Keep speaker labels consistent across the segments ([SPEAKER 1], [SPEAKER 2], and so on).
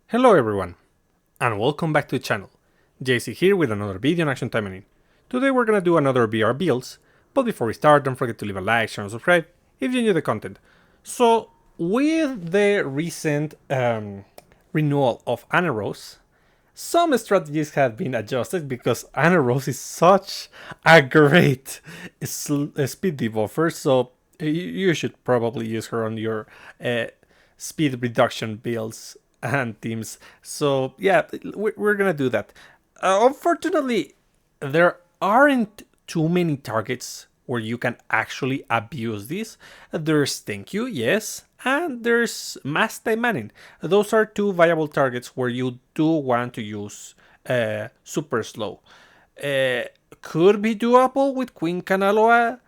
[SPEAKER 1] Hello everyone, and welcome back to the channel. JC here with another video on Action Taimanin. Today we're gonna do another VR builds, but before we start, don't forget to leave a like, share, and subscribe if you enjoy the content. So, with the recent renewal of Annerose, some strategies have been adjusted because Annerose is such a great speed debuffer, so you should probably use her on your speed reduction builds and teams. So yeah, we're gonna do that. Unfortunately, there aren't too many targets where you can actually abuse this. There's Thank You, yes, and there's Mass Taimanin. Those are two viable targets where you do want to use super slow. Could be doable with Queen Kanaloa,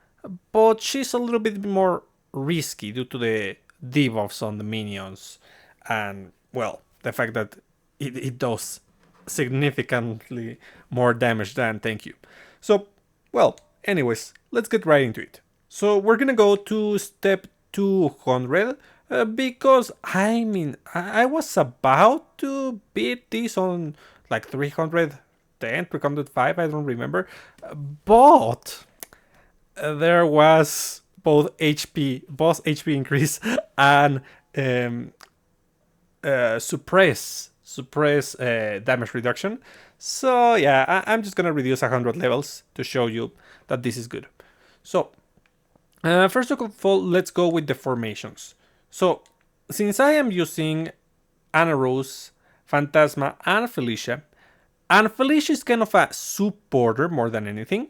[SPEAKER 1] but she's a little bit more risky due to the debuffs on the minions and, well, the fact that it does significantly more damage than Thank You. So, well, anyways, let's get right into it. So we're gonna go to step 200 because I was about to beat this on like 310, 305, I don't remember, but there was both HP increase and suppress damage reduction. So yeah, I'm just gonna reduce 100 levels to show you that this is good. So first of all, let's go with the formations. So since I am using Annerose, Phantasma, and Felicia is kind of a supporter more than anything,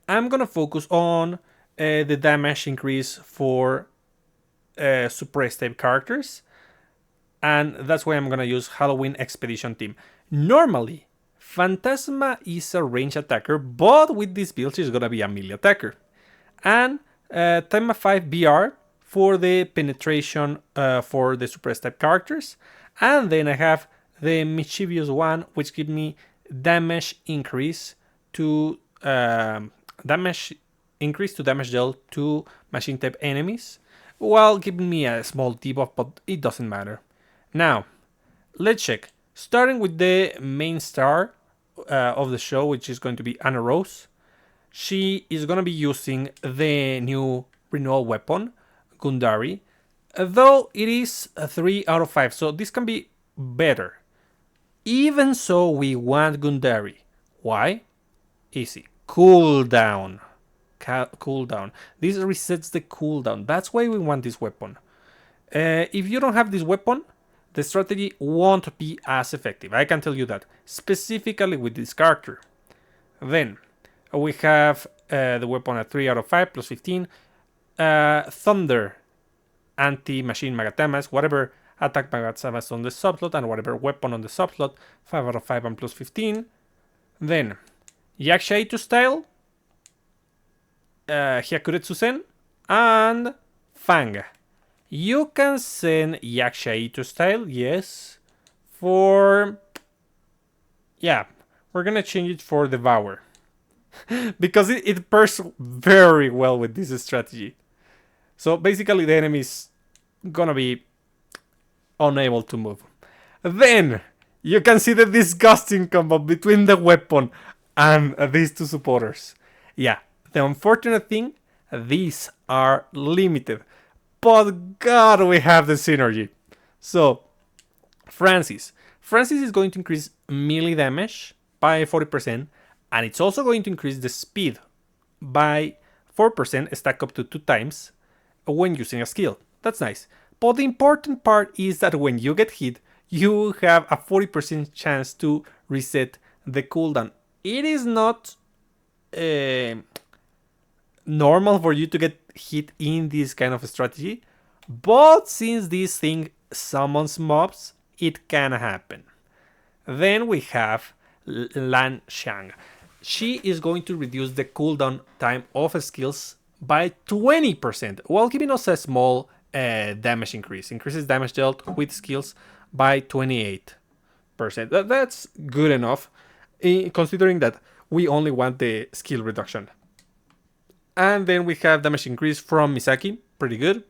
[SPEAKER 1] I'm gonna focus on the damage increase for suppressed type characters, and that's why I'm gonna use Halloween Expedition team. Normally, Phantasma is a range attacker, but with this build she's gonna be a melee attacker. And Time 5 BR for the penetration for the suppressed type characters. And then I have the Mischievous one, which gives me damage increase to damage dealt to machine type enemies, while giving me a small debuff, but it doesn't matter. Now, let's check. Starting with the main star of the show, which is going to be Annerose. She is going to be using the new renewal weapon, Gundari, though it is a 3 out of 5, so this can be better. Even so, we want Gundari. Why? Easy. Cooldown. Cooldown. This resets the cooldown. That's why we want this weapon. If you don't have this weapon, the strategy won't be as effective. I can tell you that. Specifically with this character. Then, we have the weapon at 3 out of 5 plus 15. Thunder. Anti-machine Magatamas. Whatever attack Magatamas on the subslot and whatever weapon on the subslot. 5 out of 5 and plus 15. Then, Yaksha style. Hyakuretsu Sen. And Fang. You can send Yaksha style, yes. Yeah, we're gonna change it for Devour. Because it pairs very well with this strategy. So basically the enemy is gonna be unable to move. Then you can see the disgusting combo between the weapon and these two supporters. Yeah, the unfortunate thing, these are limited. But God, we have the synergy. So, Francis is going to increase melee damage by 40%, and it's also going to increase the speed by 4%, stack up to 2 times when using a skill. That's nice. But the important part is that when you get hit, you have a 40% chance to reset the cooldown. It is not normal for you to get hit in this kind of strategy, but since this thing summons mobs, it can happen. Then we have Lan Xiang. She is going to reduce the cooldown time of skills by 20%, while giving us a small damage increase. Increases damage dealt with skills by 28%. That's good enough, considering that we only want the skill reduction. And then we have damage increase from Misaki, pretty good.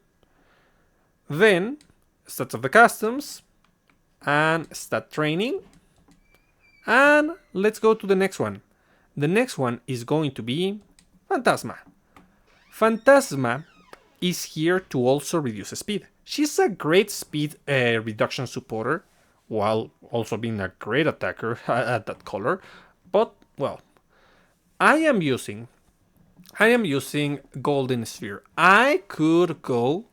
[SPEAKER 1] Then, stats of the customs. and stat training. And let's go to the next one. The next one is going to be Phantasma. Phantasma is here to also reduce speed. She's a great speed reduction supporter, while also being a great attacker at that color. But, well, I am using Golden Sphere. I could go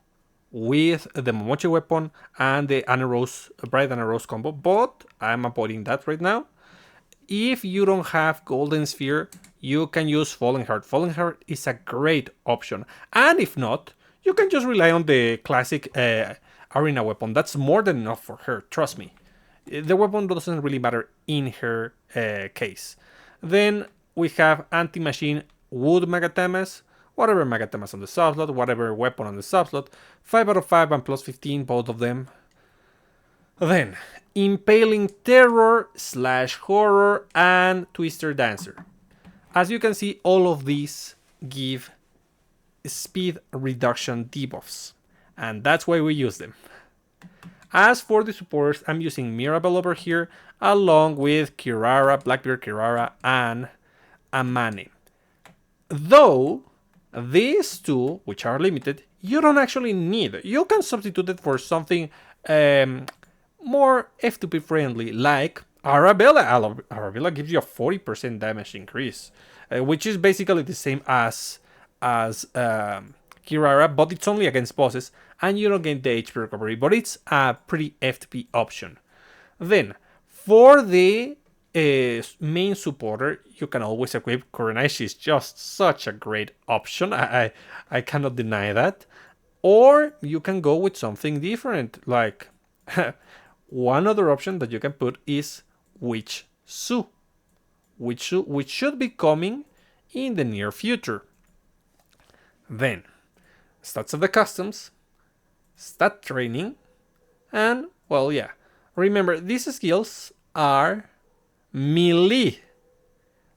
[SPEAKER 1] with the Momochi weapon and the Annerose, Bright Annerose combo, but I'm avoiding that right now. If you don't have Golden Sphere, you can use Falling Heart. Falling Heart is a great option. And if not, you can just rely on the classic arena weapon. That's more than enough for her, trust me. The weapon doesn't really matter in her case. Then we have Anti-Machine Wood Magatamas, whatever Magatamas on the subslot, whatever weapon on the subslot. 5 out of 5 and plus 15, both of them. Then, Impaling Terror / Horror and Twister Dancer. As you can see, all of these give speed reduction debuffs, and that's why we use them. As for the supporters, I'm using Mirabelle over here, along with Kirara, Blackbeard Kirara, and Amane. Though, these two, which are limited, you don't actually need. You can substitute it for something more F2P friendly, like Arabella. Arabella gives you a 40% damage increase, which is basically the same as Kirara, but it's only against bosses, and you don't get the HP recovery, but it's a pretty FTP option. Then, for the main supporter, you can always equip Kurenai. She's just such a great option. I cannot deny that. Or you can go with something different, like one other option that you can put is Witch Su, which should be coming in the near future. Then, stats of the customs, stat training, and, well, yeah. Remember, these skills are melee,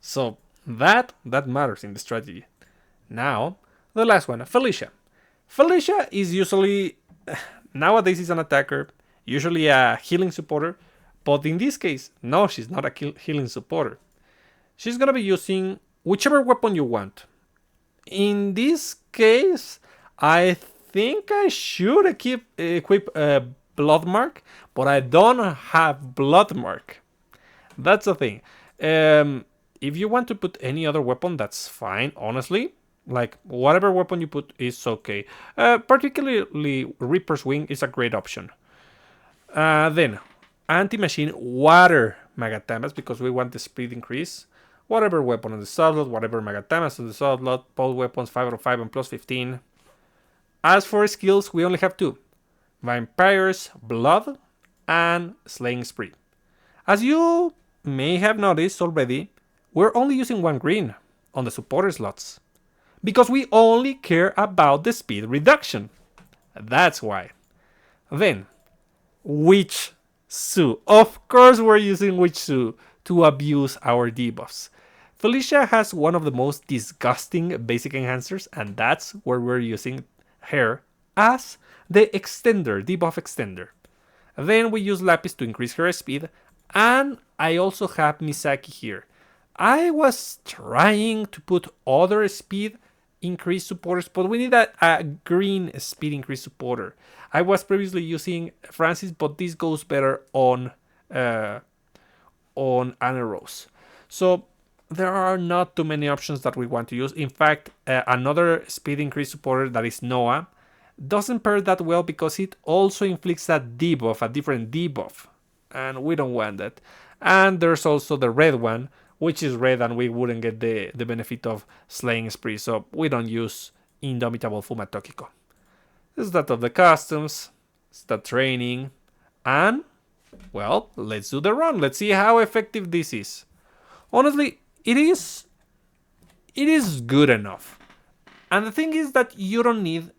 [SPEAKER 1] so that matters in the strategy. Now, the last one, Felicia. Felicia is usually, nowadays is an attacker, usually a healing supporter, but in this case, no, she's not a healing supporter. She's gonna be using whichever weapon you want. In this case, I think I should equip Bloodmark, but I don't have Bloodmark. That's the thing. If you want to put any other weapon, that's fine, honestly. Like, whatever weapon you put is okay. Particularly Reaper's Wing is a great option. Then, Anti-Machine Water Magatamas, because we want the speed increase. Whatever weapon on the subslot, whatever Magatamas on the subslot, both weapons 5 out of 5 and plus 15. As for skills, we only have two. Vampire's Blood and Slaying Spree. As you may have noticed already, we're only using one green on the supporter slots, because we only care about the speed reduction. That's why. Then, Witch Su. Of course we're using Witch Su to abuse our debuffs. Felicia has one of the most disgusting basic enhancers, and that's where we're using her as the extender, debuff extender. Then we use Lapis to increase her speed, and I also have Misaki here. I was trying to put other speed increase supporters, but we need a green speed increase supporter. I was previously using Francis, but this goes better on Annerose. So there are not too many options that we want to use. In fact, another speed increase supporter that is Noah doesn't pair that well because it also inflicts a debuff, a different debuff, and we don't want that. And there's also the red one, which is red, and we wouldn't get the benefit of Slaying Spree, so we don't use Indomitable Fumatokiko. This is that of the customs, stat training, and, well, let's do the run. Let's see how effective this is. Honestly, it is good enough. And the thing is that you don't need,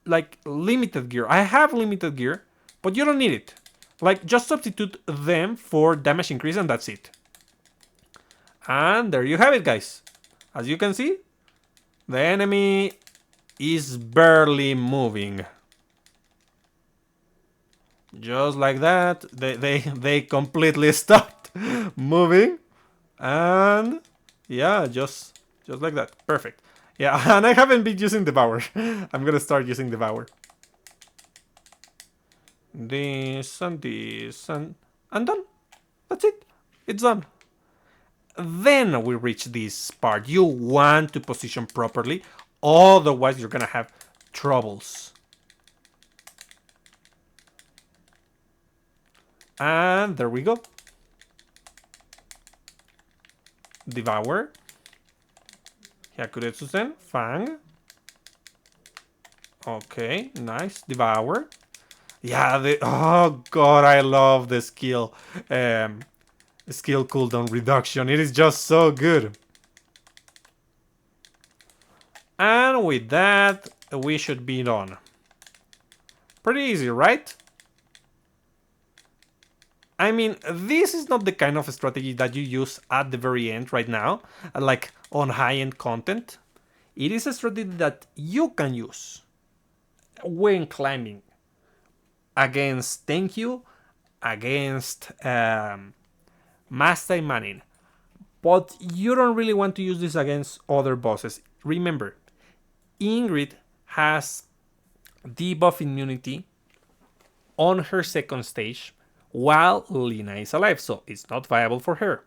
[SPEAKER 1] like, limited gear. I have limited gear, but you don't need it. Like, just substitute them for damage increase and that's it. And there you have it, guys. As you can see, the enemy is barely moving. Just like that, they completely stopped moving, and yeah, just like that. Perfect. Yeah, and I haven't been using Devour. I'm gonna start using Devour. And done. That's it. It's done. Then we reach this part. You want to position properly, otherwise you're gonna have troubles. And there we go. Devour. Hyakuretsu-sen. Fang. Okay, nice. Devour. Yeah, oh god, I love the skill cooldown reduction. It is just so good. And with that, we should be done. Pretty easy, right? I mean, this is not the kind of strategy that you use at the very end right now, like on high-end content. It is a strategy that you can use when climbing against Thank You, against Mass Taimanin. But you don't really want to use this against other bosses. Remember, Ingrid has debuff immunity on her second stage while Lina is alive, so it's not viable for her.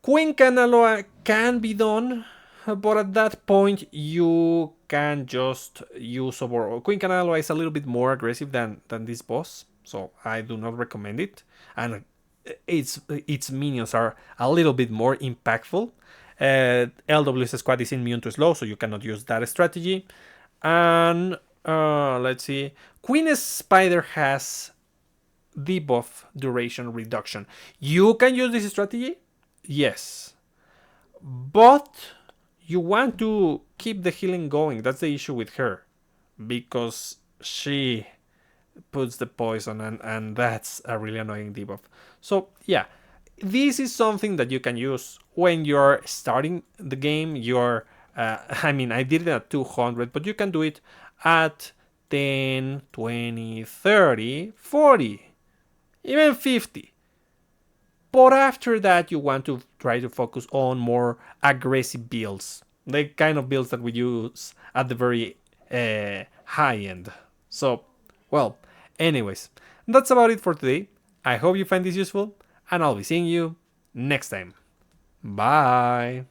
[SPEAKER 1] Queen Kanaloa can be done, but at that point you can just use overall. Queen Kanaloa is a little bit more aggressive than this boss, so I do not recommend it. And its minions are a little bit more impactful. LW's squad is immune to slow, so you cannot use that strategy. And let's see, Queen Spider has debuff duration reduction. You can use this strategy, yes, but you want to keep the healing going. That's the issue with her, because she puts the poison, and that's a really annoying debuff. So yeah, this is something that you can use when you're starting the game. I mean, I did it at 200, but you can do it at 10, 20, 30, 40, even 50. But after that, you want to try to focus on more aggressive builds, the kind of builds that we use at the very high end. So, well, anyways, that's about it for today. I hope you find this useful, and I'll be seeing you next time. Bye.